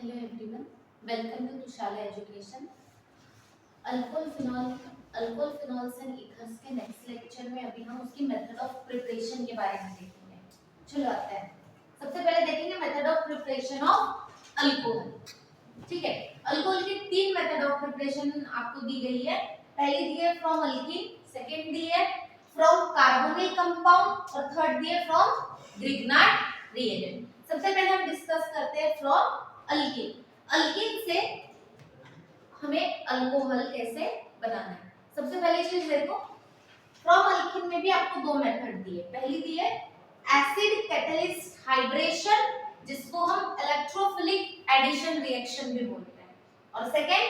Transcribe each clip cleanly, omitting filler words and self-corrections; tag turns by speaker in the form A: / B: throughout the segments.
A: Hello everyone, welcome to Tushala Education. Alcohol phenols and ethers के next lecture में अभी हम उसकी मेथड ऑफ प्रिपरेशन के बारे में देखेंगे। चलो आते हैं। सबसे पहले देखेंगे method of preparation of alcohol. ठीक है, अल्कोहल की तीन मेथड ऑफ प्रिपरेशन आपको दी गई है। पहली दी है फ्रॉम अल्कीन, सेकंड दी है फ्रॉम कार्बोनिल कंपाउंड और थर्ड दी है फ्रॉम ग्रिग्नार्ड रिएजेंट। सबसे पहले हम डिस्कस करते हैं फ्रॉम अल्कीन। अल्कीन से हमें अल्कोहल कैसे बनाना है। सबसे पहली चीज देखो, फ्रॉम अल्कीन में भी आपको दो मेथड दी है। पहली दी है एसिड कैटलिस्ट हाइड्रेशन, जिसको हम इलेक्ट्रोफिलिक एडिशन रिएक्शन भी बोलते हैं, और सेकेंड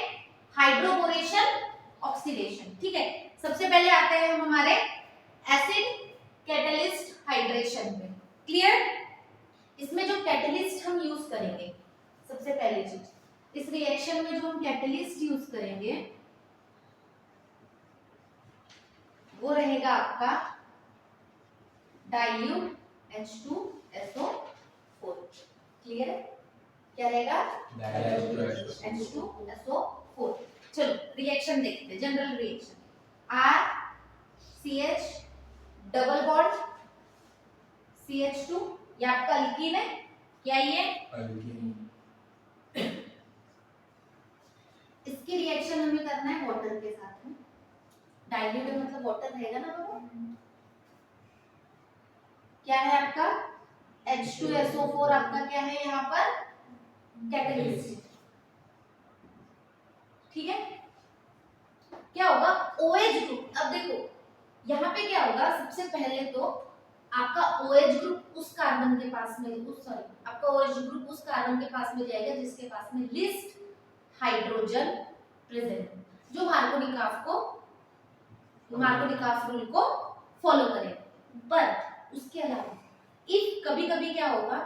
A: हाइड्रोबोरेशन ऑक्सीडेशन। ठीक है, सबसे पहले आते हैं हम हमारे एसिड कैटलिस्ट हाइड्रेशन पे। क्लियर? इसमें जो कैटलिस्ट हम यूज करेंगे, सबसे पहली चीज इस रिएक्शन में जो हम कैटलिस्ट यूज करेंगे वो रहेगा आपका डाइल्यूट H2SO4। क्लियर है? क्या रहेगा? H2SO4। चलो रिएक्शन देखते हैं, general reaction. RCH double bond CH2, ये आपका अल्कीन है। क्या ये अल्कीन? इसकी रिएक्शन हमें करना है वाटर के साथ में। डाइल्यूट मतलब वाटर रहेगा ना बाबा। क्या है आपका H2SO4, आपका क्या है यहाँ पर कैटलिस्ट। ठीक है, क्या होगा OH ग्रुप। अब देखो यहाँ पे क्या होगा, सबसे पहले तो आपका OH ग्रुप उस कार्बन के पास में आपका OH ग्रुप उस कार्बन के पास में जाएगा जिसके पास में लिस्ट हाइड्रोजन प्रेजेंट, जो मार्कोनिकॉफ रूल को फॉलो करे। बट उसके अलावा इफ कभी-कभी क्या होगा,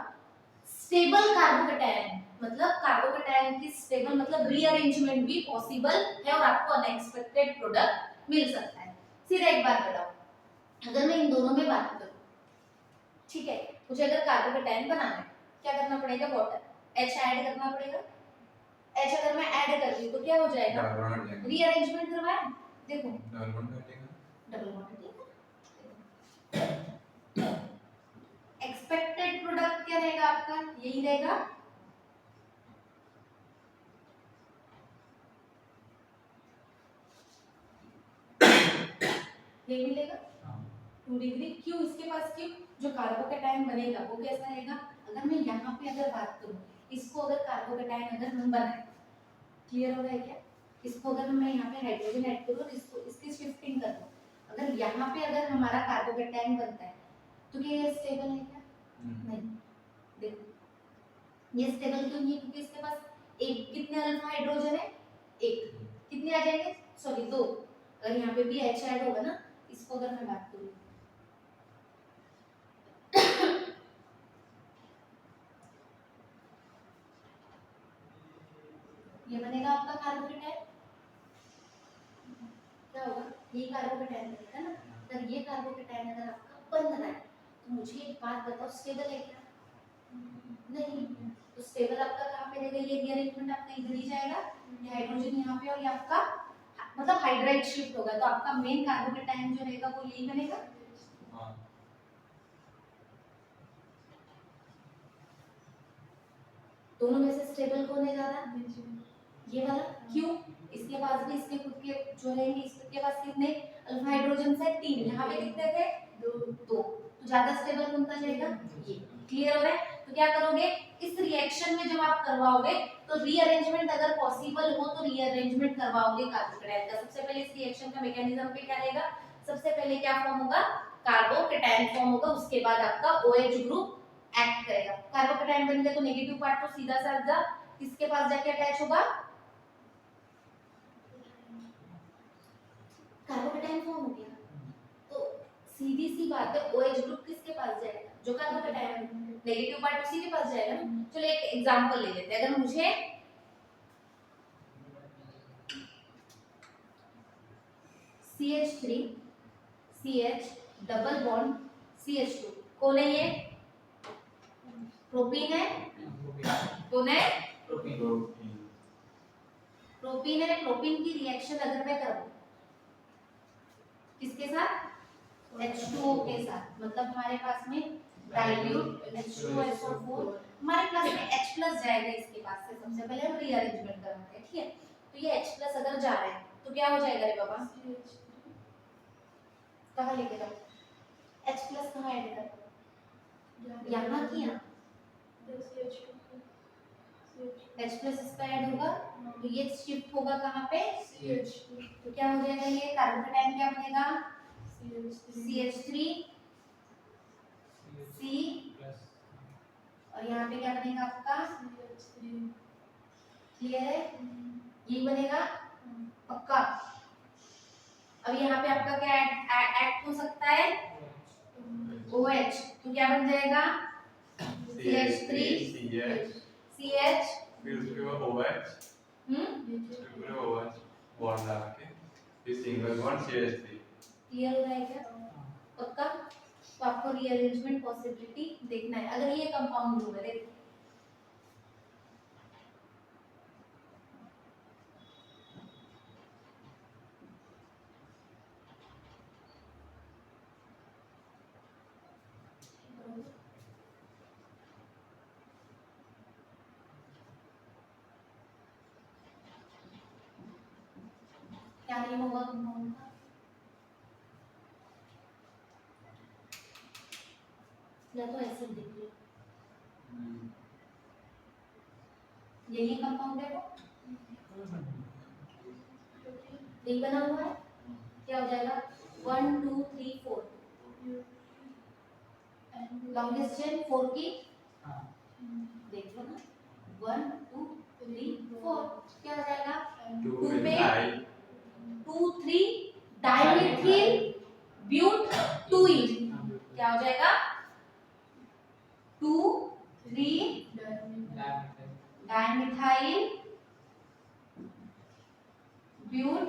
A: स्टेबल कार्बोकैटायन मतलब कार्बोकैटायन की स्टेबल मतलब रीअरेंजमेंट भी पॉसिबल है और आपको अनएक्सपेक्टेड प्रोडक्ट मिल सकता है। सीधा एक बात बताओ, अगर मैं इन दोनों में बात करूं, ठीक है, मुझे अगर कार्बोकैटायन बनाना है, क्या करना पड़ेगा? वाटर H ऐड करना पड़ेगा। H अगर मैं ऐड कर दी तो क्या हो जाएगा? रीअरेंजमेंट करवाएं। देखो डबल बॉन्ड एक्सपेक्टेड प्रोडक्ट क्या रहेगा आपका? यही रहेगा। यही मिलेगा 2 डिग्री। क्यों? इसके पास क्यों? जो कार्बोकैटायन बनेगा वो कैसा रहेगा? अगर मैं यहाँ पे अगर बात करूँ, इसको अगर कार्बोकैटायन अगर हम बनाए, क्लियर हो रहा है क्या? इसको अगर मैं यहाँ पे हाइड्रोजन ऐड करूँ, इसको इसकी शिफ्टिंग कर दूँ, अगर यहाँ पे अगर हमारा कार्बोकैटायन बनता है तो क्या ये स्टेबल है क्या? नहीं। देखो ये स्टेबल क्यों नहीं है? क्योंकि इसके पास एक कितने अल्फा हाइड्रोजन है? एक। कितने आ जाएंगे? सॉरी 2। अगर यहाँ पे भी H ऐड होगा ना, इसको अगर मैं बात करूँ, ये बनेगा आपका कार्बोकैटायन। क्या होगा? ये कार्बोकैटायन बनेगा ना। अगर ये कार्बोकैटायन अगर आपका बन रहा है तो मुझे एक बात बताओ, स्टेबल है क्या? नहीं। तो स्टेबल आपका कहाँ पे रहेगा? ये रीअरेंजमेंट आपका इधर ही जाएगा, ये हाइड्रोजन यहाँ पे और ये आपका मतलब हाइड्राइड शिफ्ट होगा, तो आपका मेन कार्बोकैटायन जो रहेगा वो यही बनेगा। दोनों में से स्टेबल कौन है ज्यादा? ये वाला। क्यों? इसके पास भी इसके खुद के जो रहेंगे, इसके पास कितने अल्फा हाइड्रोजन है? 3। यहाँ पे कितने थे? 2। तो ज्यादा स्टेबल कौन सा जाएगा? ये। क्लियर हो रहा है? तो क्या करोगे, इस रिएक्शन में जब आप करवाओगे तो रीअरेंजमेंट अगर पॉसिबल हो तो रीअरेंजमेंट करवाओगे कार्बोकैटायन का। सबसे पहले इस रिएक्शन का मैकेनिज्म पे क्या रहेगा? सबसे पहले क्या फॉर्म होगा? कार्बोकैटायन फॉर्म होगा, उसके बाद आपका OH ग्रुप एक्ट करेगा। कार्बोकैटायन बन गया तो नेगेटिव पार्ट तो सीधा साधा किसके पास जाके अटैच होगा? कार्बोकैटायन फॉर्म हो गया तो सीधी सी बात है, OH ग्रुप किसके पास जाएगा? जो कार्बोकैटायन नेगेटिव पार्ट उसी के पास जाएगा ना। चलो एक एग्जांपल ले लेते हैं। अगर मुझे CH3 CH double bond CH2, कौन है ये? प्रोपीन है। कौन है? प्रोपीन है, प्रोपीन की रिएक्शन अगर मैं करूं किसके साथ, H2O के साथ, मतलब हमारे पास में डाइल्यूट H2SO4, हमारे पास में H प्लस जाएगा इसके पास से, सबसे पहले हम रीअरेंजमेंट करवाते हैं, ठीक है। तो ये H प्लस अगर जा रहा है तो क्या हो जाएगा रे बाबा, कहाँ लेके जाओ, H प्लस कहाँ ऐड कर, यहाँ की यहाँ H प्लस इसका ऐड होगा, तो ये शिफ्ट होगा कहाँ पे, तो क्या हो जाएगा, ये कार्बोकेटाइन क्या बनेगा, CH3 C, और यहाँ पे क्या बनेगा आपका, क्लियर है, ये बनेगा पक्का। अब यहाँ पे आपका क्या ऐड हो सकता है, OH, तो क्या बन जाएगा, CH3 CH,
B: फिर उसके बाद OH, फिर OH बॉन्ड लगा के फिर सिंगल बॉन्ड CH3,
A: क्लियर हो रहा है क्या, पक्का। तो आपको रीअरेंजमेंट पॉसिबिलिटी देखना है, अगर ये कंपाउंड ग्रुप है, देखो क्या नेम होगा कंपाउंड का, या तो ऐसे देख लो, यही कंपाउंड है वो, यही बना हुआ है, क्या हो जाएगा 1 2 3 4, लॉन्गेस्ट चेन 4 की, देख लो ना 1 2 3 4, क्या हो जाएगा 2 पे 2 3 डाइमिथिल ब्यूट 2 क्या हो जाएगा 2 3 डाइमिथाइल ब्यूट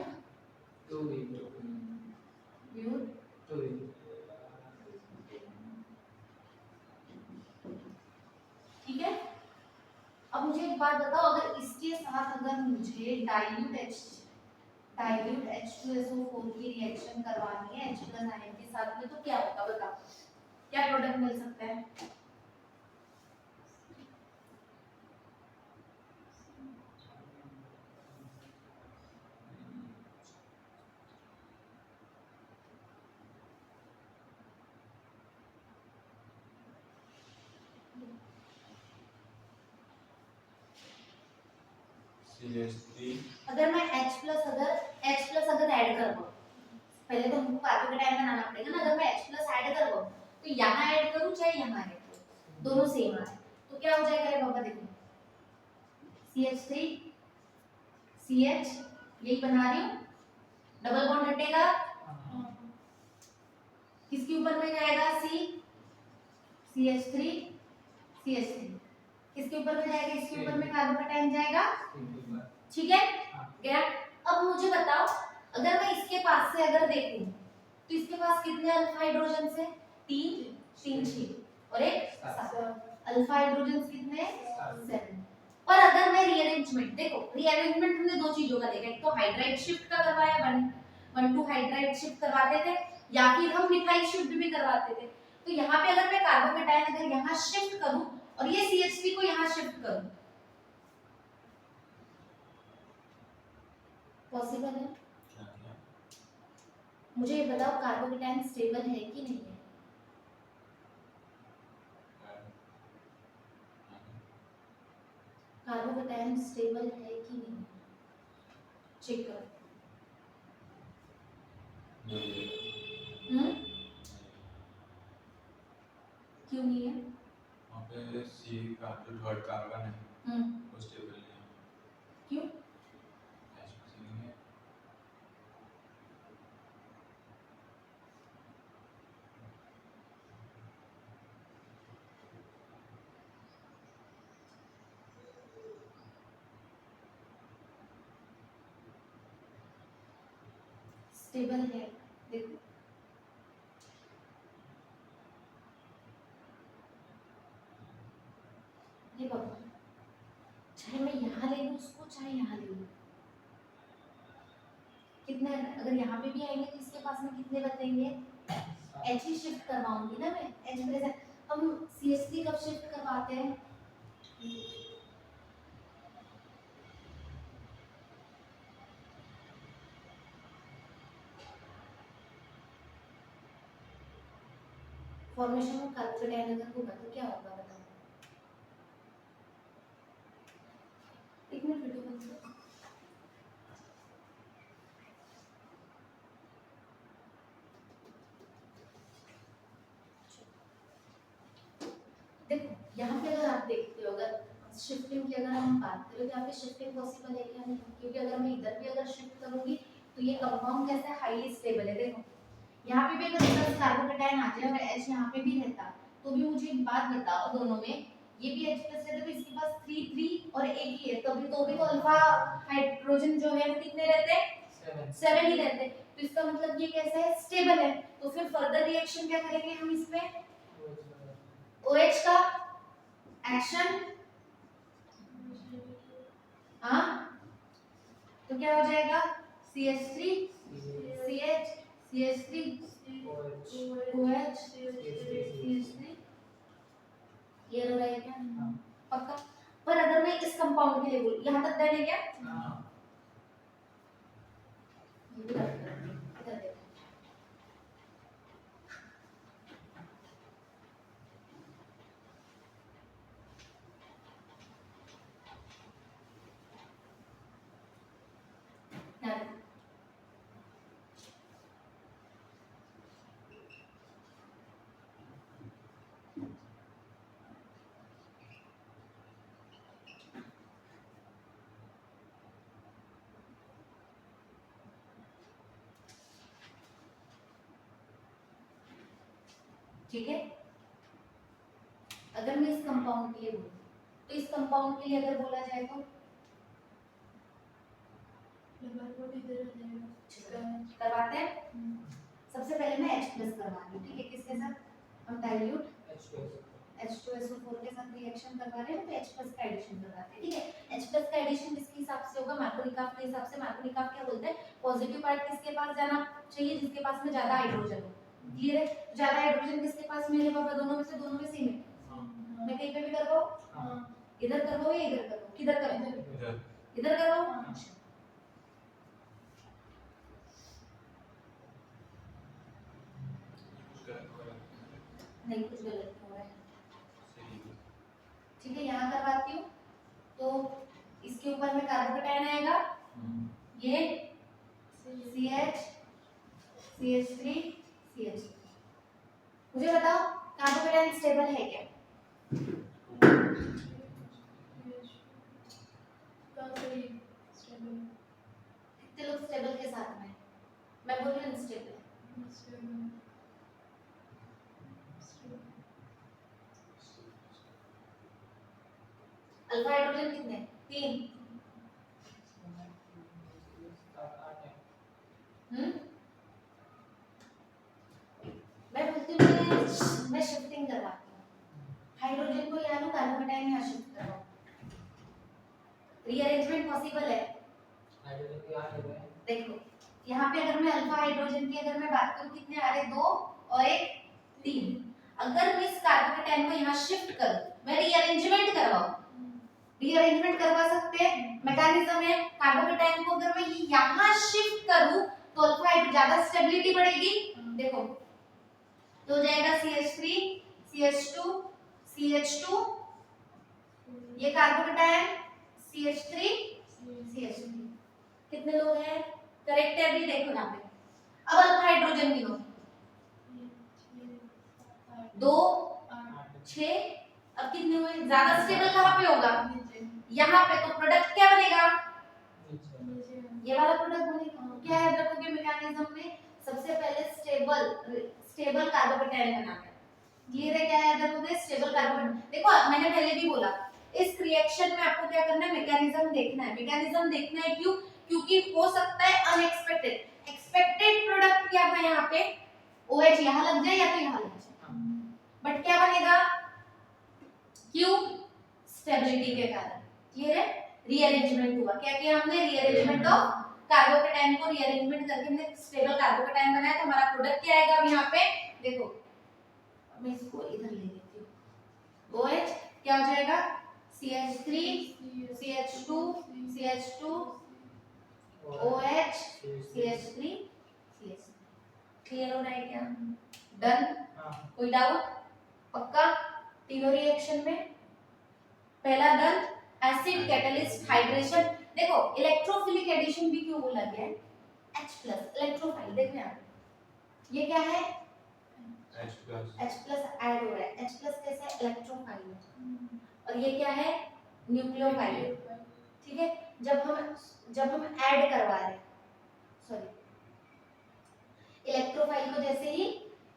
A: ठीक है। अब मुझे एक बात बताओ, अगर इसके साथ अगर मुझे डाइल्यूट H2SO4 की रिएक्शन करवानी है H प्लस आयन के साथ में, तो क्या होगा बताओ, क्या प्रोडक्ट मिल सकता है,
B: CH3,
A: अगर मैं H प्लस अगर ऐड करवाऊं, पहले तो हमको कार्बोकेटाइन बनाना पड़ेगा ना, अगर मैं H प्लस ऐड करवाऊं तो यहाँ ऐड करूं चाहे यहाँ ऐड करूं, दोनों सेम आ रहे, तो क्या हो जाएगा रे बाबा, देखो CH3 CH, यही बना रही हूँ, डबल बॉन्ड हटेगा, किसके ऊपर में जाएगा C, CH3 CH3, किसके ऊपर में जाएगा, इसके ऊपर में कार्बोकेटाइन जाएगा, ठीक है गया। अब मुझे बताओ, अगर मैं इसके पास से अगर देखूं तो इसके पास कितने अल्फा हाइड्रोजन है, 3 6 और 1 7, अल्फा हाइड्रोजन कितने 7। पर अगर मैं रीअरेंजमेंट, देखो रीअरेंजमेंट हमने दो चीजों का देखा, एक तो हाइड्राइड शिफ्ट का करवाया, 1 2 हाइड्राइड शिफ्ट करवाते थे, या फिर हम मिथाइल शिफ्ट भी करवाते थे। तो यहाँ पे अगर मैं कार्बोकेटाइन अगर यहाँ शिफ्ट करूं और ये CH3 को यहाँ शिफ्ट करूं, पॉसिबल है, मुझे ये बताओ कार्बोकेटाइन स्टेबल है कि नहीं है, कार्बोकेटाइन स्टेबल है कि नहीं है, चेक करो, क्यों नहीं है,
B: वहाँ पे C का जो थर्ड कार्बन है वो स्टेबल नहीं है,
A: क्यों,
B: H प्लस नहीं है,
A: स्टेबल है, देखो ये बाबा चाहे मैं यहाँ ले लूँ उसको, चाहे यहाँ ले लूँ, कितने अगर यहाँ पे भी आएंगे तो इसके पास में कितने बचेंगे? एच ही शिफ्ट करवाऊंगी ना मैं, एच प्रेजेंट। हम CH3 कब शिफ्ट करवाते हैं? फॉर्मेशन में कार्बोकेटायन अगर होगा तो क्या होगा बताओ? एक मिनट वीडियो बंद करो। देखो यहाँ पे अगर आप देखते हो, अगर शिफ्टिंग की अगर हम बात करें तो यहाँ पे शिफ्टिंग पॉसिबल है क्या? नहीं, क्योंकि अगर मैं इधर भी अगर शिफ्ट करूंगी तो ये कंपाउंड कैसा है? हाईली स्टेबल है। देखो यहाँ पे भी अगर प्लस कार्बोकेटायन आ जाए और H यहाँ पे भी रहता तो भी मुझे एक बात बताओ, दोनों में ये भी H प्लस रहता तो इसके पास 3 3 और एक ही है, तभी तो भी तो अल्फा हाइड्रोजन जो है वो कितने रहते हैं? 7 ही रहते हैं। तो इसका मतलब ये कैसा है? स्टेबल है। तो फिर फर्दर रिएक्शन क्या करेंगे हम इसमें? OH का एक्शन, हाँ, तो क्या हो जाएगा? CH3 CH CH3 OH CH3, ये हो रहा है क्या? पक्का? पर अगर मैं इस कंपाउंड के लिए बोलूं, यहाँ तक डन है क्या? ये भी रख दो, इधर देखो। यहाँ देखो। ठीक है, अगर मैं इस कंपाउंड के लिए बोलूं तो इस कंपाउंड के लिए अगर बोला जाए तो करवाते हैं। सबसे पहले मैं H प्लस करवाती हूँ, ठीक है? किसके साथ? हम डाइल्यूट H2SO4 के साथ रिएक्शन करवा रहे हैं तो H प्लस का एडिशन करवाते हैं, ठीक है? H प्लस का एडिशन किसके हिसाब से होगा? मार्कोनिकाफ के हिसाब से। मार्कोनिकाफ क्या बोलते हैं? पॉजिटिव पार्ट किसके पास जाना चाहिए? जिसके पास में ज्यादा हाइड्रोजन हो। क्लियर है? ज्यादा हाइड्रोजन किसके पास में है पापा? दोनों में से सेम है। मैं कहीं पे भी करवाऊं, इधर करवाऊं या इधर करवाऊं? किधर करवाऊं? इधर करवाऊं। नहीं, कुछ गलत हो रहा है। ठीक है, यहाँ करवाती हूँ तो इसके ऊपर में कार्बोकेटायन आएगा, ये CH CH3 CH। मुझे बताओ कार्बोकेटायन स्टेबल है क्या? कितने लोग स्टेबल के साथ में? मैं बोल रही हूँ अनस्टेबल। अल्फा हाइड्रोजन कितने? 3। मैं बोलती हूँ मैं शिफ्टिंग करवाती हूँ, हाइड्रोजन को यहाँ लो, कार्बोकेटायन यहाँ शिफ्ट करवाओ। रीअरेंजमेंट पॉसिबल है? देखो यहाँ पे अगर मैं अल्फा हाइड्रोजन की अगर मैं बात करूँ, कितने आ रहे? 2 और 1 3। अगर मैं इस कार्बोकेटायन को यहाँ शिफ्ट करूँ, मैं रीअरेंजमेंट करवाऊँ, रीअरेंजमेंट करवा सकते हैं, मैकेनिज्म है। कार्बोकेटायन को अगर मैं यहाँ शिफ्ट करूँ तो अल्फा हाइड्रोजन ज्यादा स्टेबिलिटी बढ़ेगी। देखो तो हो जाएगा CH3 CH2 CH2, ये कार्बोकेटायन CH3 CH3। कितने लोग हैं? करेक्ट है? अभी देखो यहाँ पे अब अल्फा हाइड्रोजन गिनो, 2 6। अब कितने हुए? ज्यादा स्टेबल कहाँ पे होगा? यहाँ पे। तो प्रोडक्ट क्या बनेगा? ये वाला प्रोडक्ट बनेगा। क्या याद रखोगे मैकेनिज्म में? सबसे पहले स्टेबल कार्बोकेटायन बनाना है। क्लियर है? क्या याद रखोगे? Stable carbocation. देखो मैंने पहले भी बोला इस रिएक्शन में आपको क्या करना है? मैकेनिज्म देखना है। मैकेनिज्म देखना है क्यों? क्योंकि हो सकता है अनएक्सपेक्टेड एक्सपेक्टेड प्रोडक्ट क्या था यहाँ पे? OH यहाँ लग जाए या तो यहाँ लग जाए, बट क्या बनेगा? क्यों? स्टेबिलिटी के कारण। क्लियर है? रीअरेंजमेंट हुआ, क्या किया हमने? रीअरेंजमेंट ऑफ कार्बोकेटाइन को रीअरेंजमेंट करके हमने स्टेबल कार्बोकेटाइन बनाया, तो हमारा प्रोडक्ट क्या आएगा? अब यहाँ पे देखो, मैं इसको इधर ले लेती हूँ। OH क्या हो जाएगा? CH3 CH2 CH2 OH CH3 CH3। Clear हो रहा है क्या? डन? कोई डाउट? पक्का? तीनों रिएक्शन में पहला डन। एसिड कैटलिस्ट हाइड्रेशन, देखो इलेक्ट्रोफिलिक एडिशन भी क्यों बोला गया है? H+ इलेक्ट्रोफाइल, देखो यहाँ ये क्या है? H+ ऐड हो रहा है। H+ कैसा है? इलेक्ट्रोफाइल है। और ये क्या है? न्यूक्लियोफाइल। ठीक है, जब हम ऐड करवा रहे हैं, सॉरी, इलेक्ट्रोफाइल को जैसे ही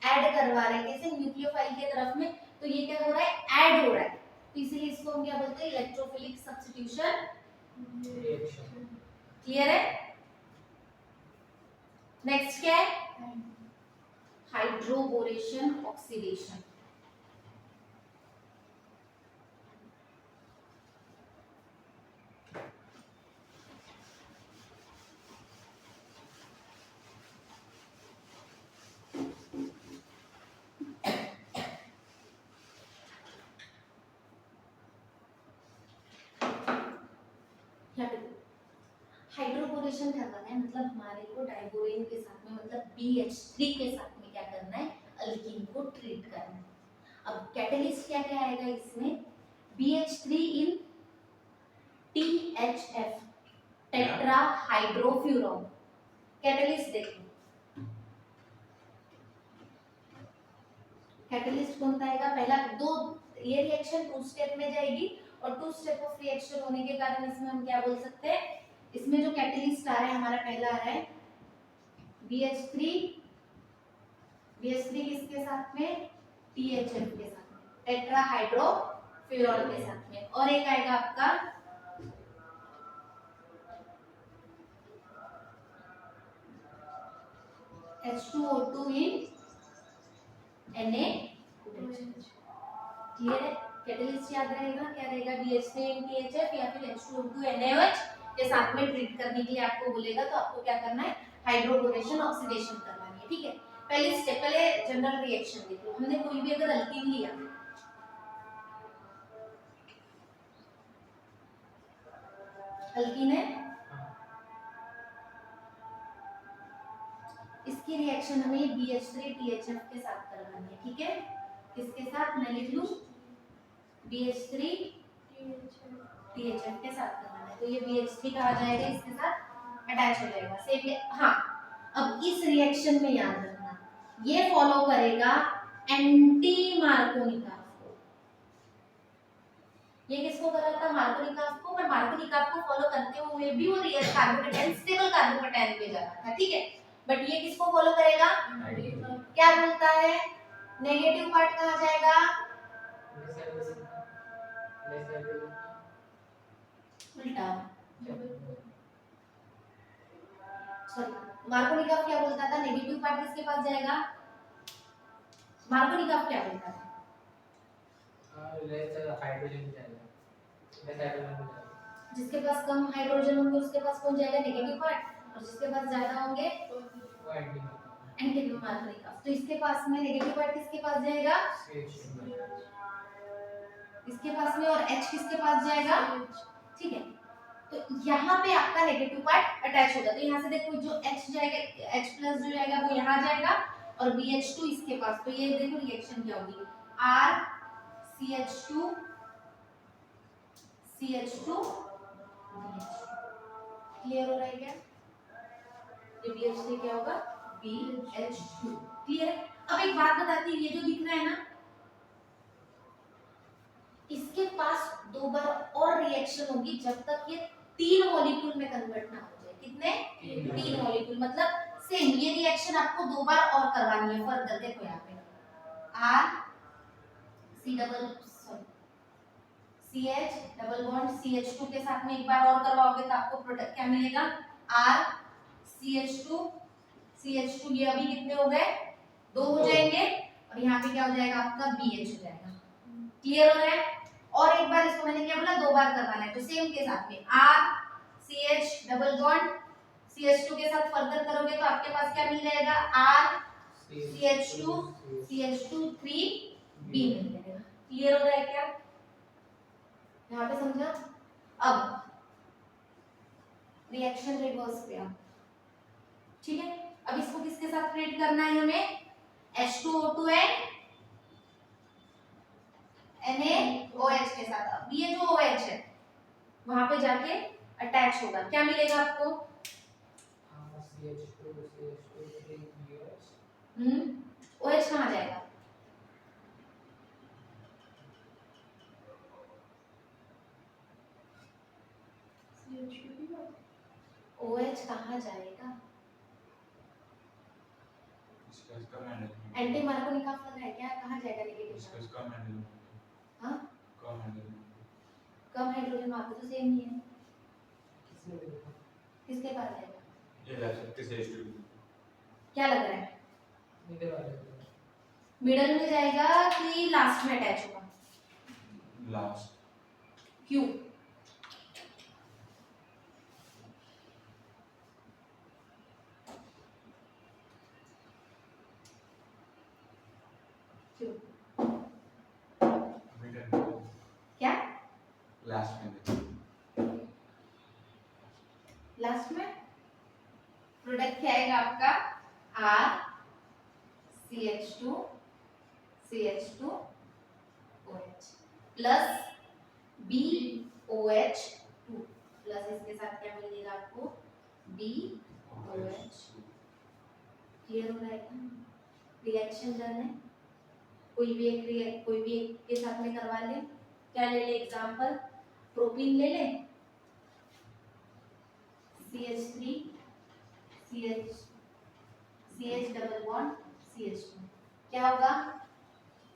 A: ऐड करवा रहे हैं कैसे? न्यूक्लियोफाइल के तरफ में, तो ये क्या हो रहा है? ऐड हो रहा है, तो इसीलिए इसको हम क्या बोलते हैं? Electrophilic substitution reaction. क्लियर है? नेक्स्ट क्या है? Hydroboration oxidation. हाइड्रोबोरेशन करवाना है, मतलब हमारे को डाइबोरेन के साथ में, मतलब BH3 के साथ में क्या करना है? अल्कीन को ट्रीट करना है। अब कैटलिस्ट क्या क्या आएगा इसमें? BH3 इन THF, टेट्रा हाइड्रोफ्यूरॉन। कैटलिस्ट देखो, कैटलिस्ट कौन सा आएगा? पहला दो, ये रिएक्शन 2 स्टेप में जाएगी, और 2 स्टेप ऑफ रिएक्शन होने के कारण इसमें हम क्या बोल सकते हैं? इसमें जो कैटलिस्ट आ रहा है हमारा, पहला आ रहा है BH3 किसके साथ में? THF के साथ में, टेट्रा हाइड्रोफ्यूरॉन के साथ में। और एक आएगा आपका H2O2 इन NaOH। क्लियर है? कैटलिस्ट याद रहेगा, क्या रहेगा? BH3 इन THF या फिर H2O2 NaOH के साथ में ट्रीट करने के लिए आपको बोलेगा, तो आपको क्या करना है? हाइड्रोबोरेशन ऑक्सीडेशन करवानी है। ठीक है, पहली स्टेप, पहले जनरल रिएक्शन देख लो। हमने कोई भी अगर अल्कीन लिया, अल्कीन है, इसकी रिएक्शन हमें BH3 THF के साथ करवानी है। ठीक है, किसके साथ? मैं लिख लूं BH3 THF के साथ करवाना है, तो ये BH3 का आ जाएगा, इसके साथ अटैच हो जाएगा। सेम। हाँ, अब इस रिएक्शन में याद रखना, ये फॉलो करेगा एंटी मार्कोनिकॉफ को। ये किसको कर रहा था? मार्कोनिकॉफ को। पर मार्कोनिकॉफ को फॉलो करते हुए भी वो रियल कार्बोकेटाइन, स्टेबल कार्बोकेटाइन पे जा रहा था। ठीक है, बट ये किसको फॉलो करेगा? क्या बोलता है? नेगेटिव पार्ट कहाँ जाएगा? उल्टा। सॉरी, मार्कोनिकॉफ क्या बोलता था? नेगेटिव पार्ट किसके पास जाएगा? मार्कोनिकॉफ क्या बोलता था?
C: हाइड्रोजन जाएगा,
A: जिसके पास कम हाइड्रोजन होंगे उसके पास कौन जाएगा? नेगेटिव पार्ट, और जिसके पास ज्यादा होंगे
C: वो
A: एंटी मार्कोनिकॉफ। तो इसके पास में नेगेटिव पार्ट किसके पास जाएगा? इसके पास में। और H किसके पास जाएगा? ठीक है, तो यहाँ पे आपका नेगेटिव पार्ट अटैच होगा, तो यहाँ से देखो जो H जाएगा, H+ जो जाएगा वो यहाँ जाएगा, और BH2 इसके पास। तो ये देखो रिएक्शन क्या होगी? RCH2 CH2 क्लियर हो रहा है क्या? ये BH3 क्या होगा? BH2। क्लियर है? अब एक बात बताती हूँ, ये जो दिख रहा है ना, इसके पास 2 बार और रिएक्शन होगी जब तक ये 3 मॉलिक्यूल में कन्वर्ट ना हो जाए। कितने? 3 मॉलिक्यूल, मतलब सेम ये रिएक्शन आपको 2 बार और करवानी है फर्दर। देखो यहाँ पे CH डबल बॉन्ड CH2 के साथ में एक बार और करवाओगे तो आपको प्रोडक्ट क्या मिलेगा? RCH2 ये अभी कितने हो गए? 2 हो जाएंगे, और यहाँ पे क्या हो जाएगा आपका BH हो जाएगा। क्लियर हो रहा है? और एक बार इसको मैंने क्या बोला, 2 बार करवाना है, तो सेम के साथ में RCH डबल बॉन्ड CH2 के साथ फर्दर करोगे तो आपके पास क्या मिल जाएगा, RCH2 CH2 3B मिल जाएगा। क्लियर हो रहा है क्या यहाँ पे, समझा? अब रिएक्शन रिवर्स पे आप, ठीक है। अब इसको किसके साथ क्रिएट करना है हमें, H2O2 एंड NaOH के साथ। अब ये जो OH है वहां पे जाके अटैच होगा, क्या मिलेगा आपको, OH कहाँ जाएगा, OH कहाँ जाएगा,
B: इसका मैंडेल
A: एंटी मार्कोनिक फ्लग है क्या, कहाँ जाएगा नेगेटिव,
B: इसका मैंडेल
A: हाँ
B: का मैंडेल
A: कम हाइड्रोजन वहां पे तो सेम ही है, किसके पास जाएगा,
B: ये लग सकते से H2
A: क्या लग रहा है, मिडल में जाएगा कि लास्ट में अटैच होगा,
B: लास्ट
A: क्यों, क्यों, क्या
B: लास्ट में
A: लास्ट में प्रोडक्ट क्या आएगा आपका, RCH2 CH2 OH plus BOH2 plus इसके साथ क्या मिलेगा आपको, BOH। क्लियर हो रहा है क्या, रिएक्शन डन है, कोई भी एक के साथ में करवा ले, क्या ले ले एग्जांपल, प्रोपीन ले ले, CH3 CH double bond CH2, क्या होगा,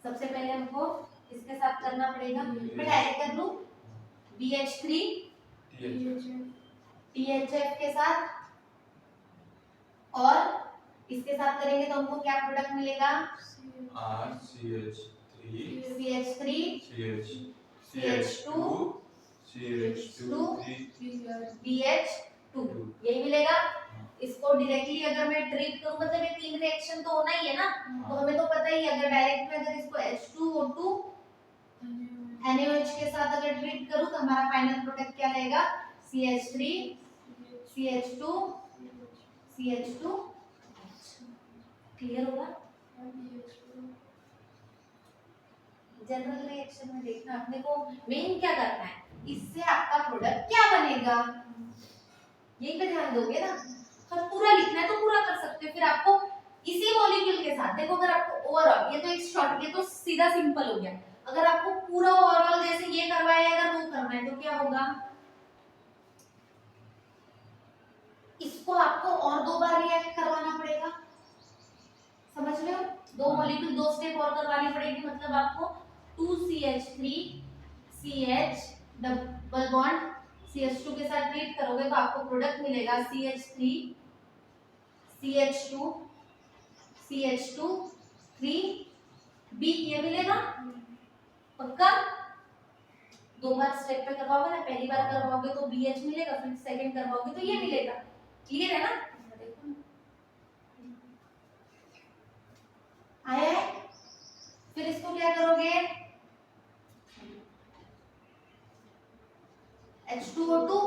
A: सबसे पहले हमको इसके साथ करना पड़ेगा, मैं डायरेक्ट कर लूं, BH3 THF के साथ, और इसके साथ करेंगे तो हमको क्या प्रोडक्ट मिलेगा,
B: RCH3
A: CH3
B: CH2 CH2
A: BH2 यही मिलेगा। इसको डायरेक्टली अगर मैं ट्रीट करूं, मतलब ये 3 रिएक्शन तो होना ही है ना, तो हमें तो पता ही है, अगर डायरेक्ट में अगर इसको H2O2 NaOH के साथ अगर ट्रीट करूं तो हमारा फाइनल प्रोडक्ट क्या रहेगा, CH3 CH2 CH2। क्लियर होगा, जनरल रिएक्शन में देखना अपने को मेन क्या करना है, इससे आपका प्रोडक्ट क्या बनेगा, यही पे ध्यान दोगे ना। अगर पूरा लिखना है तो पूरा कर सकते हो, फिर आपको इसी मॉलिक्यूल के साथ देखो, अगर आपको ओवरऑल, ये तो एक शॉर्ट, ये तो सीधा सिंपल हो गया, अगर आपको पूरा ओवरऑल जैसे ये करवाया है अगर वो करना है तो क्या होगा, इसको आपको और 2 बार रिएक्ट करवाना पड़ेगा, समझ रहे हो, 2 मॉलिक्यूल 2 स्टेप और करवानी पड़ेगी, मतलब आपको 2CH3 CH double bond CH2 के साथ ट्रीट करोगे तो आपको प्रोडक्ट मिलेगा CH3 CH2 CH2 3B, ये मिलेगा पक्का। 2 बार स्टेप पे करवाओगे ना, पहली बार करवाओगे तो BH मिलेगा, फिर सेकंड करवाओगे तो ये मिलेगा, क्लियर है ना, देखो आया है। फिर इसको क्या करोगे, H2O2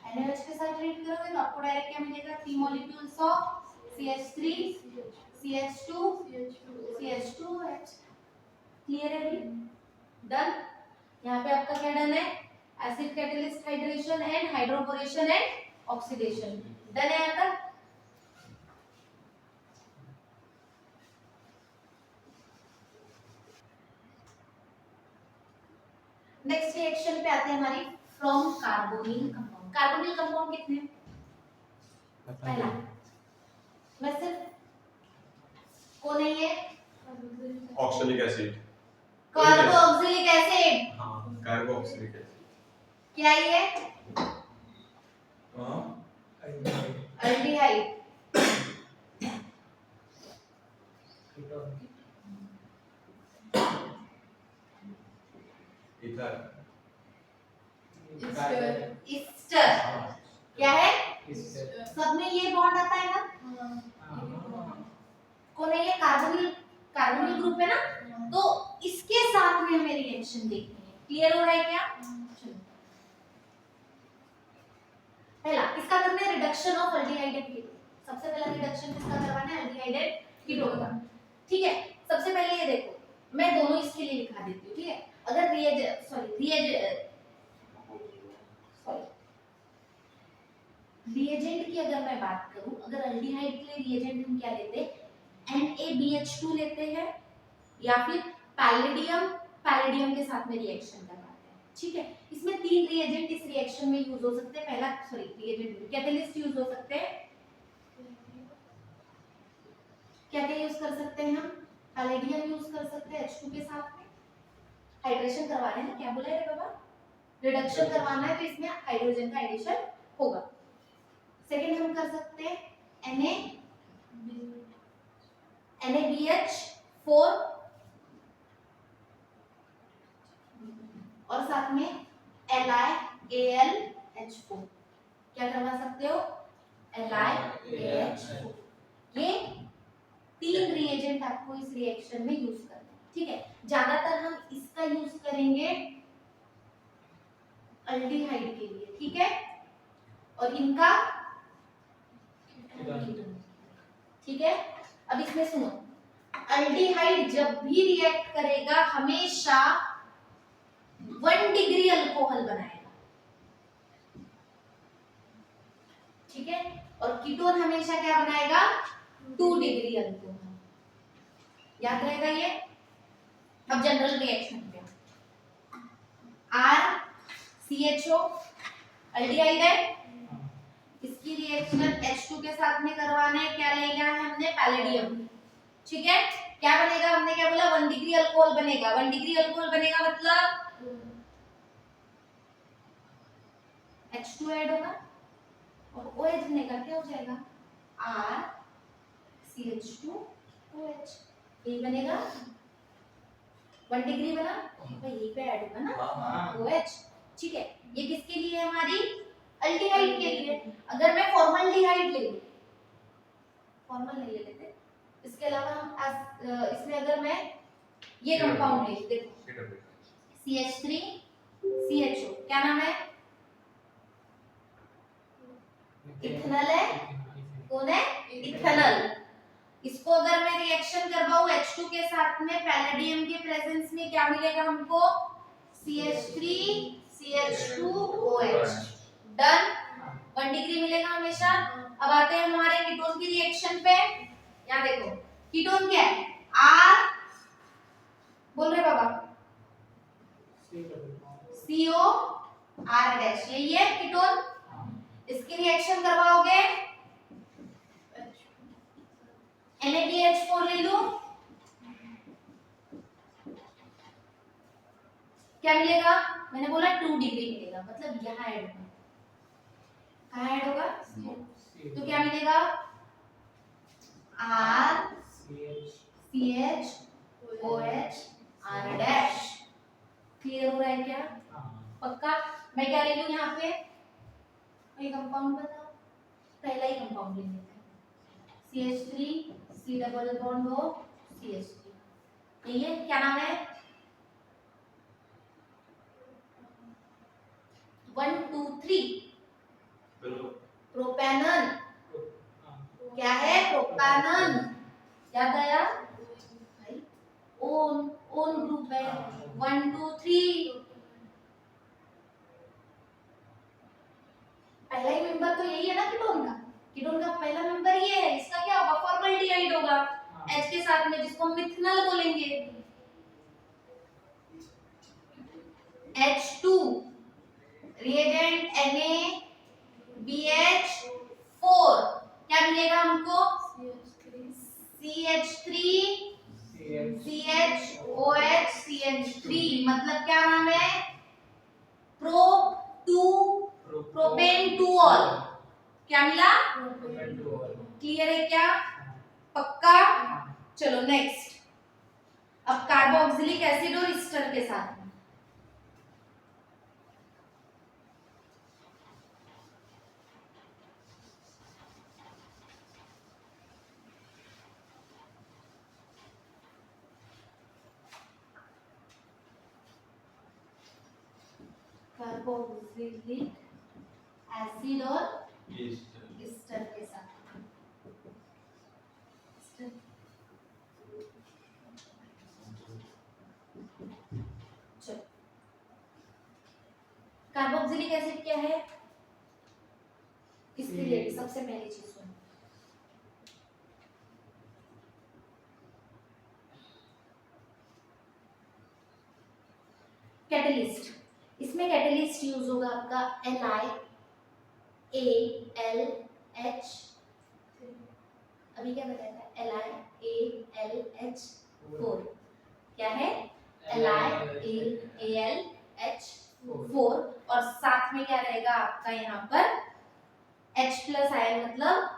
A: NaOH के साथ ट्रीट करोगे तो आपको डायरेक्ट क्या मिलेगा, 3 molecules of CH3 CH2 CH2OH। Clear है भाई, डन। यहाँ पे आपका क्या डन है, acid catalyst hydration and hydroporation and oxidation, done है यहाँ तक। नेक्स्ट रिएक्शन पे आते हैं हमारी from carbonyl compound. Carbonyl compound कितने हैं, पहला मैं सिर्फ को नहीं है,
B: ऑक्सैलिक एसिड,
A: कार्बोक्सिलिक एसिड,
B: हाँ कार्बोक्सिलिक एसिड,
A: क्या ये,
B: हाँ
A: अल्डिहाइड,
B: इधर
A: ईस्टर क्या है? सब में ये बॉन्ड आता है ना? कौन है ये? कार्बोनिल ग्रुप है ना? तो इसके साथ में हमें रिएक्शन देखनी है। क्लियर हो रहा है क्या? चलो पहला किसका करना है? Reduction of aldehyde and ketone. सबसे पहला रिडक्शन किसका करवाना है? एल्डिहाइड एंड कीटोन का। ठीक है, सबसे पहले ये देखो, मैं दोनों इसके लिए लिखा देती हूँ। ठीक है, अगर रिएजेंट की अगर मैं बात करूं, अगर एल्डिहाइड के लिए रिएजेंट हम क्या लेते हैं? NaBH2 लेते हैं या फिर पैलेडियम के साथ में रिएक्शन करवाते हैं। ठीक है, इसमें तीन रिएजेंट इस रिएक्शन में यूज हो सकते हैं। पहला रिएजेंट कैटेलिस्ट यूज हो सकते हैं। क्या क्या यूज कर सकते हैं हम? पैलेडियम यूज कर सकते हैं H2 के साथ में। हाइड्रेशन करवाना है, क्या बोला रे बाबा? रिडक्शन करवाना है, तो इसमें हाइड्रोजन का एडिशन होगा। सेकेंड हम कर सकते हैं NaBH4 और साथ में LiAlH4। क्या करवा सकते हो? LiAlH4। ये तीन रिएजेंट आपको इस रिएक्शन में यूज करना है। ठीक है, ज्यादातर हम इसका यूज करेंगे एल्डिहाइड के लिए। ठीक है, और इनका ठीक है। अब इसमें सुनो, एल्डिहाइड जब भी रिएक्ट करेगा हमेशा 1 डिग्री अल्कोहल बनाएगा। ठीक है, और कीटोन हमेशा क्या बनाएगा? 2 डिग्री अल्कोहल। याद रहेगा ये। अब जनरल रिएक्शन पे RCHO एल्डिहाइड है, इसकी रिएक्शन H2 के साथ में करवाना है। क्या ले लिया है हमने? पैलेडियम। ठीक है, क्या बनेगा? हमने क्या बोला? 1 डिग्री अल्कोहल बनेगा। 1 डिग्री अल्कोहल बनेगा मतलब H2 ऐड होगा और OH बनेगा। क्या हो जाएगा? RCH2OH। यही बनेगा 1 डिग्री बना, यही पे ऐड होगा ना OH। ठीक है, ये किसके लिए है? हमारी एल्डिहाइड के लिए। अगर मैं फॉर्मल्डिहाइड ले लूं, फॉर्मल नहीं ले लेते, इसके अलावा हम इसमें अगर मैं ये कंपाउंड ले, देखो CH3CHO, क्या नाम है? इथेनॉल है। कौन है? इथेनॉल। इसको अगर मैं रिएक्शन करवाऊं H2 के साथ में पैलेडियम के प्रेजेंस में, क्या मिलेगा हमको? CH3CH2OH। डन। 1 डिग्री मिलेगा हमेशा। अब आते हैं हमारे कीटोन की रिएक्शन पे। यहाँ देखो, कीटोन क्या है? R बोल रहे बाबा? COR डैश, यही है कीटोन। इसकी रिएक्शन करवाओगे NaBH4 ले लो, क्या मिलेगा? मैंने बोला 2 डिग्री मिलेगा, मतलब यहाँ ऐड होगा। कहाँ ऐड होगा? तो क्या मिलेगा? RCHOH R dash. क्लियर हो रहा है क्या? पक्का? मैं क्या ले लूं यहाँ पे? कोई कंपाउंड बताओ, पहला ही कंपाउंड ले लेते हैं। CH3 C डबल बॉन्ड हो CH3, यही है। क्या नाम है? 1 2 3 प्रोपेनॉन। क्या है? प्रोपेनॉन। याद आया भाई? ओन ग्रुप है। 1 2 3 पहला ही मेंबर तो यही है ना कीटोन का। कीटोन का पहला मेंबर ये है। इसका क्या होगा? फॉर्मल्डिहाइड होगा H के साथ में, जिसको हम मिथनॉल बोलेंगे। H2 रिएजेंट NaBH4, क्या मिलेगा हमको? CH3CHOH CH3, मतलब क्या नाम है? Propane 2 all. क्या मिला? क्लियर है क्या? पक्का? चलो नेक्स्ट। अब कार्बोक्सिलिक एसिड और ईस्टर के साथ में कार्बोक्सिलिक एसिड और
B: ईस्टर
A: ईस्टर के साथ। चलो, कार्बोक्सिलिक एसिड क्या है? इसके लिए सबसे पहली चीज सुनो, कैटलिस्ट। इसमें कैटलिस्ट यूज होगा आपका LiAlH। अभी क्या बताया था? LiAlH4 क्या है? LiAlH4। और साथ में क्या रहेगा आपका यहाँ पर H+ आयन, मतलब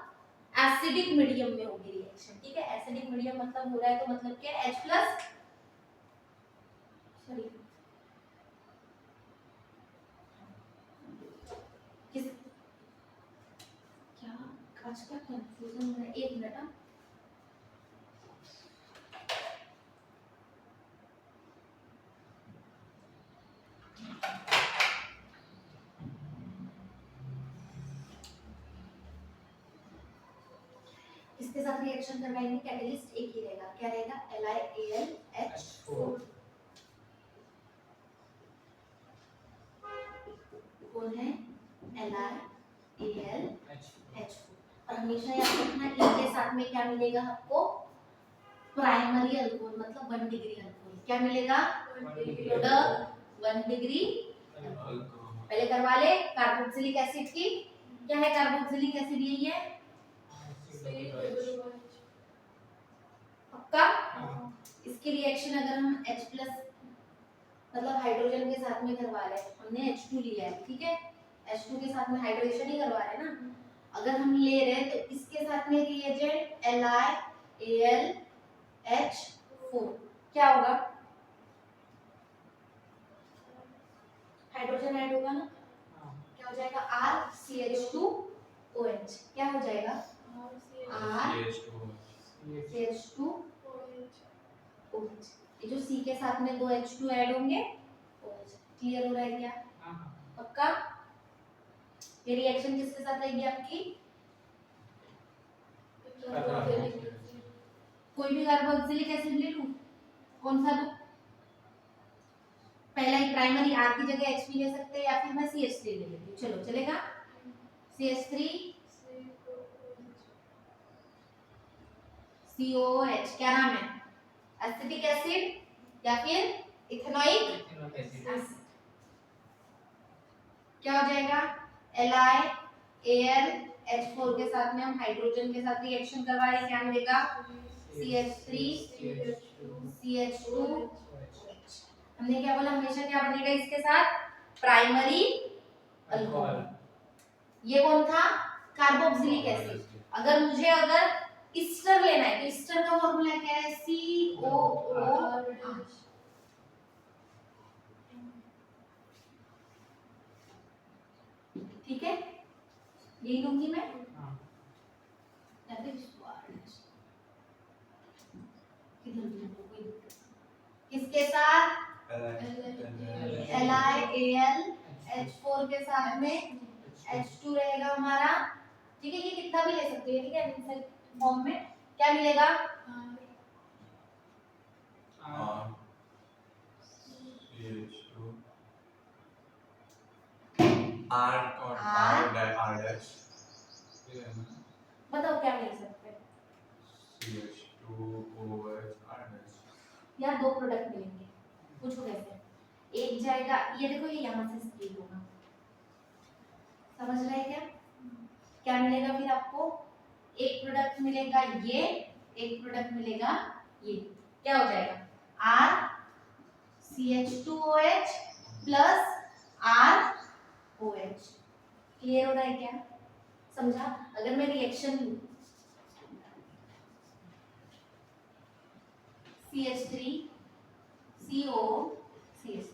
A: एसिडिक मीडियम में होगी रिएक्शन। ठीक है, एसिडिक मीडियम मतलब हो रहा है तो मतलब क्या? H+, सॉरी किस क्या आज का कंफ्यूजन है, एक मिनट। इसके साथ रिएक्शन करवाएंगे, कैटलिस्ट एक ही रहेगा। क्या रहेगा? LiAlH4। कौन है? LiAlH4। और हमेशा याद रखना इनके साथ में क्या मिलेगा आपको? प्राइमरी अल्कोहल, मतलब 1 डिग्री अल्कोहल। क्या मिलेगा? Product 1 degree. पहले करवा ले कार्बोक्सिलिक एसिड की। क्या है कार्बोक्सिलिक एसिड? यही है पक्का। इसकी रिएक्शन अगर हम H+ मतलब हाइड्रोजन के साथ में करवा रहे हैं, हमने H2 लिया है, ठीक है, H2 के साथ में हाइड्रेशन ही करवा रहे हैं ना। अगर हम ले रहे हैं तो इसके साथ में रिएजेंट LiAlH4 क्या होगा? हाइड्रोजन ऐड होगा ना, क्या हो जाएगा? RCH2OH। क्या हो जाएगा? RCH2OH। ये जो C के साथ में 2 H2 ऐड होंगे, OH। क्लियर हो रहा है क्या? पक्का। ये रिएक्शन किसके साथ रहेगी आपकी? कोई भी कार्बोक्सिलिक एसिड ले लूं? कौन सा लूं? पहला ही प्राइमरी R की जगह H भी ले सकते हैं, या फिर मैं CH3 ले लेती हूँ। चलो चलेगा? CH3 COOH क्या नाम है? एसिटिक एसिड या फिर इथेनोइक एसिड। क्या हो जाएगा? LiAlH4 के साथ में हम हाइड्रोजन के साथ रिएक्शन करवा रहे हैं, क्या मिलेगा? CH3 CH2OH। हमने क्या बोला? हमेशा क्या बनेगा इसके साथ? Primary alcohol. ये कौन था? Carboxylic acid. अगर मुझे ईस्टर लेना है तो ईस्टर का फॉर्मूला क्या है? COOH। ठीक है, यही लूंगी मैं। किसके साथ? LiAlH4 के साथ में H2 रहेगा हमारा। ठीक है, ये कितना भी ले सकते हैं, ठीक है, इनसे फॉर्म में क्या मिलेगा? बताओ क्या मिल सकते हैं? यार 2 प्रोडक्ट मिलेंगे, पूछो कैसे? एक जाएगा, ये देखो, ये यहाँ से स्प्लिट होगा, समझ रहे हैं क्या? क्या मिलेगा फिर आपको? एक प्रोडक्ट मिलेगा ये, एक प्रोडक्ट मिलेगा ये। क्या हो जाएगा? RCH2OH plus ROH। क्लियर हो रहा है क्या? समझा? अगर मैं रिएक्शन CH3 CO CH3,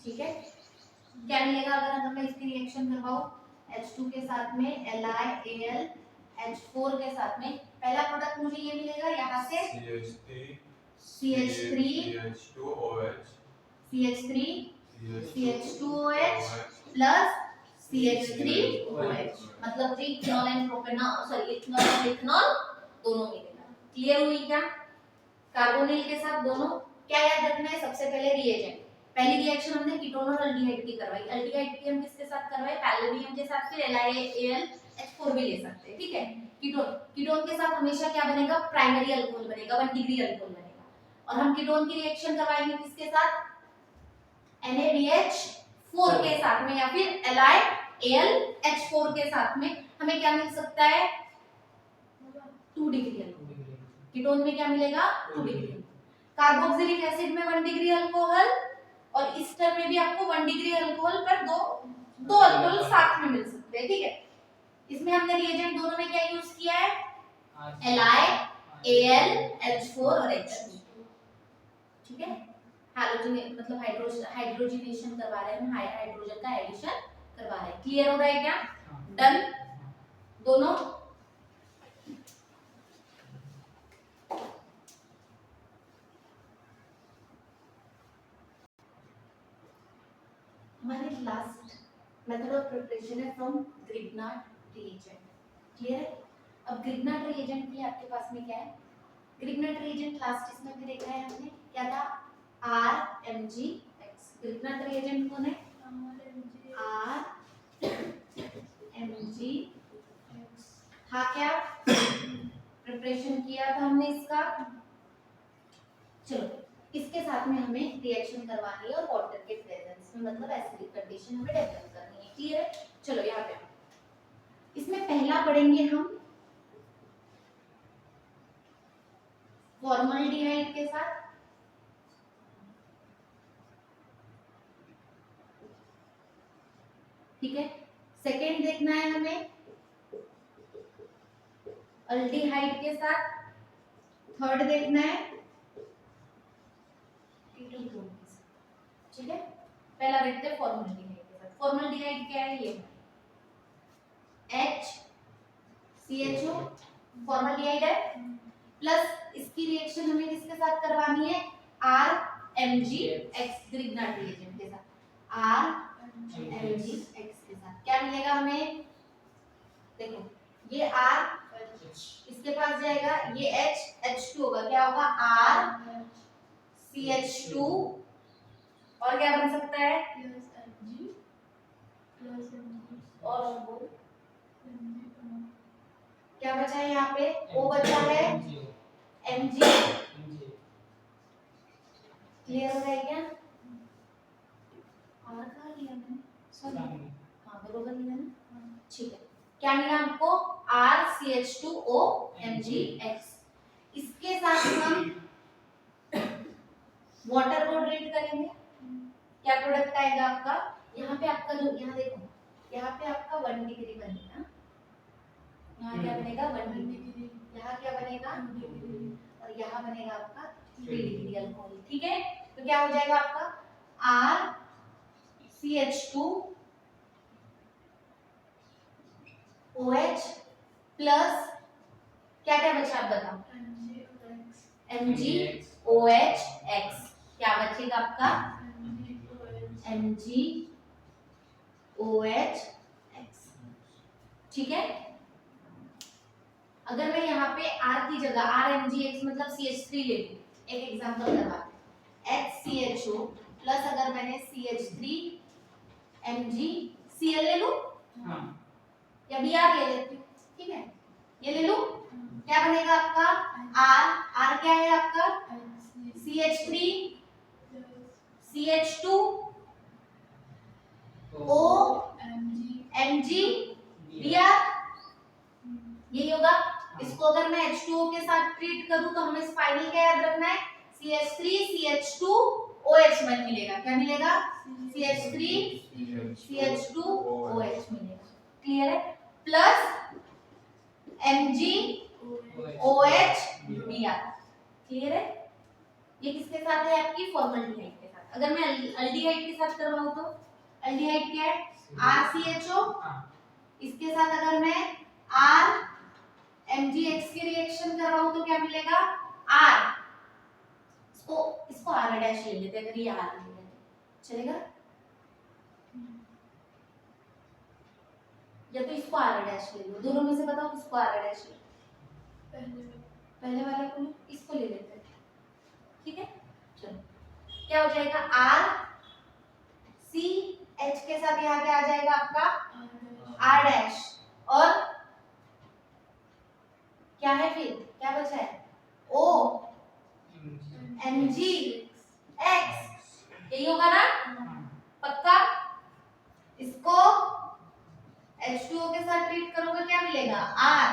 A: ठीक है, क्या मिलेगा अगर मैं इसकी रिएक्शन करवाऊं H2 के साथ में LiAlH4 के साथ में? पहला प्रोडक्ट मुझे ये मिलेगा यहाँ से CH3 CH2OH CH3 CH2OH plus CH3OH, मतलब 3 ethanol and propanol, sorry ethanol and ethanol दोनों मिलेगा। क्लियर हुई क्या? कार्बोनिल के साथ दोनों। क्या याद रखना है? सबसे पहले रिएजेंट, पहली रिएक्शन हमने कीटोन और अल्डिहाइड की करवाई, अल्डिहाइड की हम किसके साथ करवाए? पैलेडियम के साथ, फिर LiAlH4 भी ले सकते हैं, ठीक है। कीटोन के साथ हमेशा क्या बनेगा? प्राइमरी अल्कोहल बनेगा, 1 डिग्री अल्कोहल बनेगा। और हम कीटोन की रिएक्शन करवाएंगे किसके साथ? NaBH4 के साथ में, या फिर LiAlH4 के साथ में। हमें क्या मिल सकता है? 2 डिग्री अल्कोहल। कीटोन में क्या मिलेगा? 2 डिग्री। कार्बोक्सिलिक एसिड में 1 डिग्री अल्कोहल, और ईस्टर में भी आपको 1 डिग्री अल्कोहल पर दो अल्कोहल साथ में मिल सकते हैं, ठीक है। इसमें हमने रिएजेंट दोनों में क्या यूज किया है? LiAlH4 और H2, ठीक है। हैलोजन मतलब हाइड्रोजनेशन करवा रहे हैं हम, हाइड्रोजन का एडिशन करवा रहे हैं। क्लियर हो रहा है क्या? डन दोनों। हमारी लास्ट मेथड ऑफ प्रिपरेशन है फ्रॉम ग्रिग्नार्ड रिएजेंट। क्लियर है? अब ग्रिग्नार्ड रिएजेंट के लिए आपके पास में क्या है? ग्रिग्नार्ड रिएजेंट लास्ट इसमें भी देखा है हमने, क्या था? RMgX। ग्रिग्नार्ड रिएजेंट कौन है? RMgX। हाँ, क्या प्रिपरेशन किया था हमने इसका? चलो, इसके साथ में हमें रिएक्शन करवानी है और वाटर के प्रेजेंस में, मतलब एसिडिक कंडीशन हमें डेवलप करनी है। क्लियर है? चलो यहाँ पे इसमें पहला पढ़ेंगे हम फॉर्मल्डिहाइड के साथ, ठीक है। सेकेंड देखना है हमें अल्डिहाइड के साथ, थर्ड देखना है कीटोन के साथ, ठीक है। पहला देखते हैं फॉर्मल्डिहाइड के साथ। फॉर्मल्डिहाइड क्या है? ये HCHO फॉर्मल्डिहाइड है, प्लस इसकी रिएक्शन हमें किसके साथ करवानी है? RMgX, ग्रिग्नार्ड रिएजेंट के साथ। RMgX के साथ क्या मिलेगा हमें? देखो, ये R इसके पास जाएगा, ये H2 होगा, क्या होगा? RCH2, और क्या बन सकता है? और क्या बचा है यहाँ पे? O बचा है, Mg। क्लियर हो रहा है क्या? R कहाँ लिया मैंने? सॉरी, हाँ बरोबर लिया ना, ठीक है। क्या मिला हमको? RCH2OMgX। इसके साथ हम वाटर को ट्रीट करेंगे। क्या प्रोडक्ट आएगा आपका? यहाँ पे आपका जो, यहाँ देखो, यहाँ पे आपका 1 डिग्री बनेगा, यहाँ क्या बनेगा? 1 डिग्री, यहाँ क्या बनेगा? और यहाँ बनेगा आपका 3 डिग्री अल्कोहल, ठीक है। तो क्या हो जाएगा आपका? RCH2OH प्लस क्या क्या बचा आप बताओ? MgOH। क्या बचेगा आपका? MgOH, ठीक है। अगर मैं यहाँ पे R की जगह RMgX मतलब CH3 ले लूं, एक एग्जांपल करवाते हैं, HCHO प्लस अगर मैंने CH3 MgCl ले लूं, या Br ले लेती हूँ, ठीक है, ये ले लूं, क्या बनेगा आपका? R क्या है आपका? CH3 CH2 O Mg Br, यही होगा। इसको अगर मैं H2O के साथ ट्रीट करूं तो हमें फाइनल क्या याद रखना है? CH3 CH2 OH में मिलेगा, क्या मिलेगा? CH3 CH2 OH मिलेगा। क्लियर है? Plus MgOH Br। क्लियर है? ये किसके साथ है? आपकी फॉर्मल्डिहाइड के साथ। अगर मैं अल्डिहाइड के साथ करवाऊं तो अल्डिहाइड क्या है? RCHO, इसके साथ अगर मैं RMgX की रिएक्शन करवाऊं तो क्या मिलेगा? R, इसको R डैश ले लेते हैं, अगर ये R ले लेते चलेगा। या तो इसको आर डैश ले लो, दोनों में से बताओ किसको आर डैश ले। पहले वाले को इसको ले लेते हैं, ठीक है। चलो क्या हो जाएगा, आर सी एच के साथ यहाँ क्या आ जाएगा आपका आर डैश, और क्या है फिर, क्या बचा है, ओ एम जी एक्स, यही होगा ना पक्का। इसको H2O के साथ ट्रीट करोगे क्या मिलेगा, R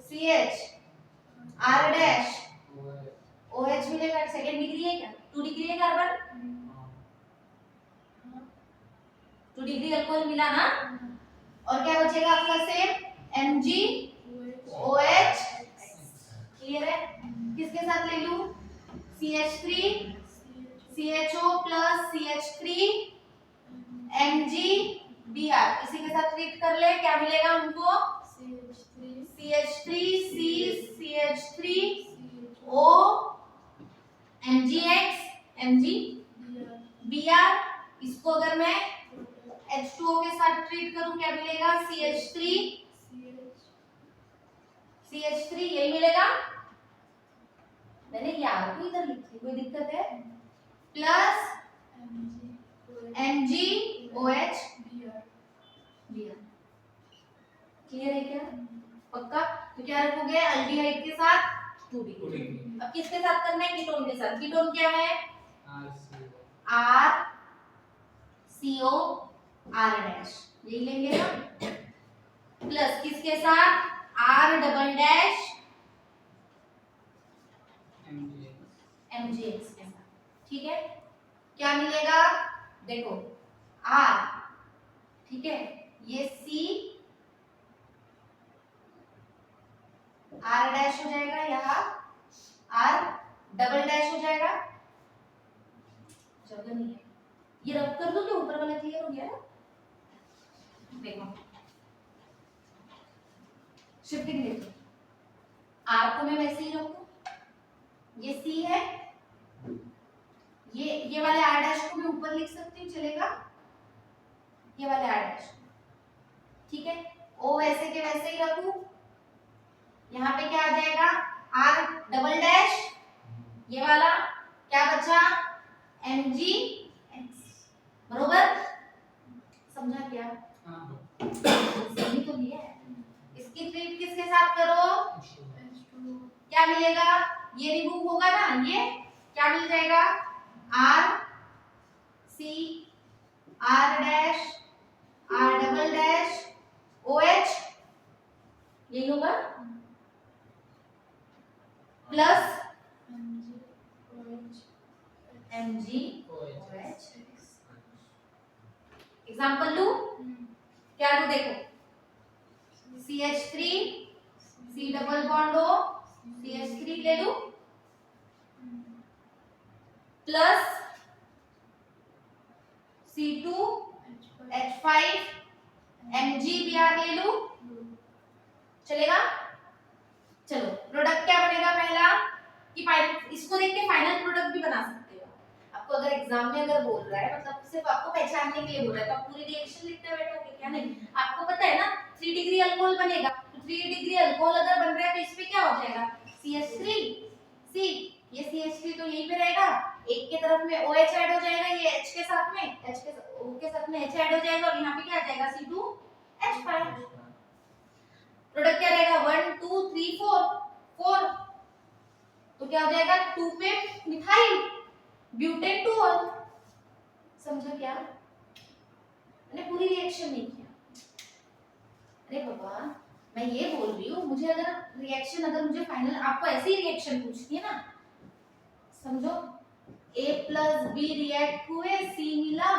A: CH R dash OH मिलेगा। सेकेंड डिग्री है क्या, 2 डिग्री है कार्बन, 2 डिग्री अल्कोहल मिला ना। और क्या बचेगा आपका सेम MgOH, क्लियर है। किसके साथ ले लूं, CH3 CHO plus CH3 MgBr, इसी के साथ ट्रीट कर ले, क्या मिलेगा हमको, CH3 C CH3 O MgX MgBr। इसको अगर मैं H2O के साथ ट्रीट करूं क्या मिलेगा, CH3 यही मिलेगा, मैंने यार को इधर लिखी, कोई दिक्कत है, प्लस MgOH Br, क्लियर है क्या, पक्का। तो क्या रखोगे, अल्डिहाइड के साथ 2 डिग्री। अब किसके साथ करना है, कीटोन के साथ। कीटोन क्या है, R CO R डैश, यही लेंगे ना, प्लस किसके साथ, R डबल डैश MgX के साथ, ठीक है। क्या मिलेगा, देखो R, ठीक है, ये C R डैश हो जाएगा, यहाँ R डबल डैश हो जाएगा, जगह नहीं है, ये रब कर दो, क्या ऊपर वाला क्लियर हो गया ना। देखो शिफ्टिंग देखो, R को मैं वैसे ही रखूं, ये C है, ये वाले R डैश को मैं ऊपर लिख सकती हूँ, चलेगा, ये वाले R डैश, ठीक है। O वैसे के वैसे ही रखूं, यहाँ पे क्या आ जाएगा, R डबल डैश, ये वाला क्या बचा, MgX, बरोबर, समझा क्या, सही तो लिया है। इसकी ट्रीट किसके साथ करो, क्या मिलेगा, ये रिमूव होगा ना, ये क्या मिल जाएगा, R C R dash R double dash OH, यही होगा, प्लस MgOH। एग्जाम्पल लू, क्या लू, देखो CH3 C double bond O CH3 ले लू, प्लस C2 H5 MgBr ले लू, चलेगा। चलो प्रोडक्ट क्या बनेगा, पहला कि इसको देख के फाइनल प्रोडक्ट भी बना सकते हो आपको, अगर एग्जाम में अगर बोल रहा है, मतलब सिर्फ आपको पहचानने के लिए बोल रहा है, तो आप पूरी रिएक्शन लिखते बैठोगे क्या, नहीं, आपको पता है ना 3 डिग्री अल्कोहल बनेगा, तो 3 डिग्री अल्कोहल अगर बन रहा है तो इस पे क्या हो जाएगा, CH3 C, ये CH3 तो यहीं पे रहेगा, एक के तरफ में OH ऐड हो जाएगा, ये H के साथ में H के O के साथ में H ऐड हो जाएगा, और यहाँ पे क्या आ जाएगा, C2 H5। प्रोडक्ट क्या रहेगा, 1 2 3 4, तो क्या हो जाएगा, 2 पे मिथाइल ब्यूटेन 2। समझा क्या, मैंने पूरी रिएक्शन नहीं किया, अरे बाबा मैं ये बोल रही हूँ, मुझे अगर रिएक्शन, अगर मुझे फाइनल आपको ऐसी रिएक्शन पूछती है ना, समझो A प्लस B रिएक्ट हुए, C मिला,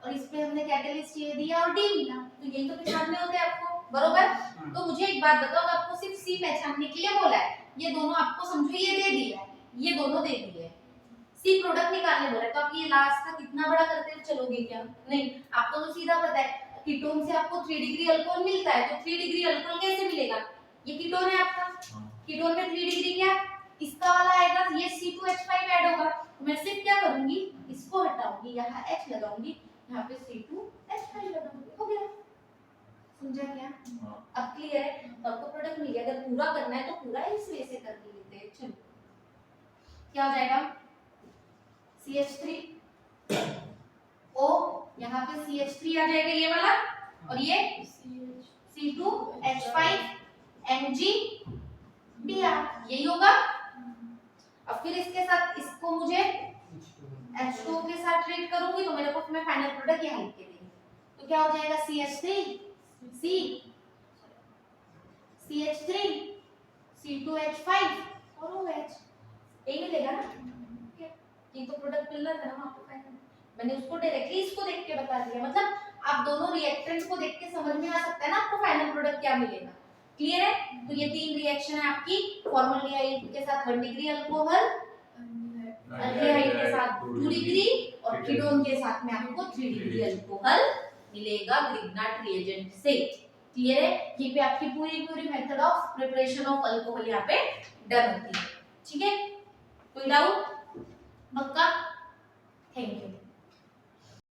A: और इस पे हमने कैटलिस्ट ये दिया और D मिला, तो यही तो पहचानने होते हैं आपको, बरोबर। तो मुझे एक बात बताओ, आपको सिर्फ C पहचानने के लिए बोला है, ये दोनों आपको समझो ये दे दिया है, ये दोनों दे दिए है, C प्रोडक्ट निकालने बोला है, तो आप ये लास्ट का कितना बड़ा करते चलोगे क्या, नहीं, आपको तो सीधा पता है कीटोन से आपको 3 डिग्री अल्कोहल मिलता है, तो 3 डिग्री अल्कोहल कैसे मिलेगा, ये कीटोन है आपका, कीटोन में 3 डिग्री क्या, इसका वाला आएगा, ये C2H5 ऐड होगा, मैं सिर्फ क्या करूंगी, इसको हटाऊंगी, यहाँ H लगाऊंगी, यहाँ पे C2H5 लगाऊंगी, हो गया। समझा क्या?
B: हाँ।
A: अब क्लियर है? तो आपको प्रोडक्ट मिल गया। अगर पूरा करना है तो पूरा इस वे से कर लेते हैं। चलो क्या हो जाएगा? CH3 O, यहाँ पे CH3 आ जाएगा ये वाला, और ये C2H5 Mg Br, यही होगा। अब फिर इसके साथ इसको मुझे H2O के साथ ट्रीट करूंगी तो मेरे को मैं फाइनल प्रोडक्ट यहाँ लिख के देंगे। तो क्या हो जाएगा? CH3 CH3 C2H5 और OH, यही मिलेगा ना? ये तो प्रोडक्ट मिल रहा था ना आपको फाइनल। मैंने उसको डायरेक्टली इसको देख के बता दिया, मतलब आप दोनों रिएक्टेंट को देख के समझ में आ सकता है ना आपको फाइनल प्रोडक्ट क्या मिलेगा। क्लियर है? तो ये तीन रिएक्शन है आपकी। फॉर्मल्डिहाइड के साथ 1 डिग्री अल्कोहल, अल्डिहाइड के साथ 2 डिग्री, और कीटोन के साथ में आपको 3 डिग्री अल्कोहल मिलेगा ग्रिग्नार्ड रिएजेंट से। क्लियर है? ये पे आपकी पूरी method of preparation of alcohol यहाँ पे डन होती है। ठीक है? कोई डाउट? पक्का? Thank you.